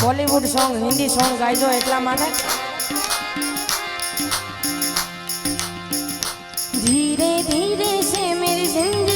Bollywood song Hindi song ગાઈજો એટલા માટે धीरे धीरे से मेरी जिंदगी